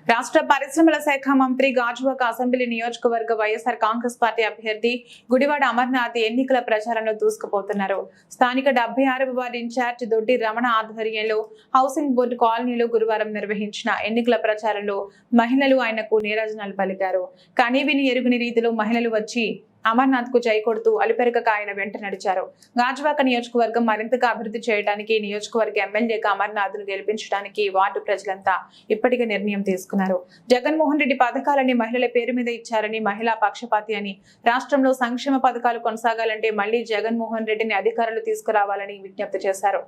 రాష్ట్ర పరిశ్రమల శాఖ మంత్రి గాజువాక అసెంబ్లీ నియోజకవర్గ వైఎస్ఆర్ కాంగ్రెస్ పార్టీ అభ్యర్థి గుడివాడ అమర్నాథ్ ఎన్నికల ప్రచారంలో దూసుకుపోతున్నారు. స్థానిక 76వ వార్డు ఇన్ఛార్జ్ దొడ్డి రమణ ఆధ్వర్యంలో హౌసింగ్ బోర్డు కాలనీలో గురువారం నిర్వహించిన ఎన్నికల ప్రచారంలో మహిళలు ఆయనకు నీరాజనాలు పలికారు. కానీ విని ఎరుగని రీతిలో మహిళలు వచ్చి అమర్నాథ్ కు జై కొడుతూ అలిపెరగక ఆయన వెంట నడిచారు. గాజువాక నియోజకవర్గం మరింతగా అభివృద్ధి చేయడానికి నియోజకవర్గ ఎమ్మెల్యేగా అమర్నాథ్ ను గెలిపించడానికి వార్డు ప్రజలంతా ఇప్పటికే నిర్ణయం తీసుకున్నారు. జగన్మోహన్ రెడ్డి పథకాలని మహిళల పేరు మీద ఇచ్చారని, మహిళా పక్షపాతి అని, రాష్ట్రంలో సంక్షేమ పథకాలు కొనసాగాలంటే మళ్లీ జగన్మోహన్ రెడ్డిని అధికారులు తీసుకురావాలని విజ్ఞప్తి చేశారు.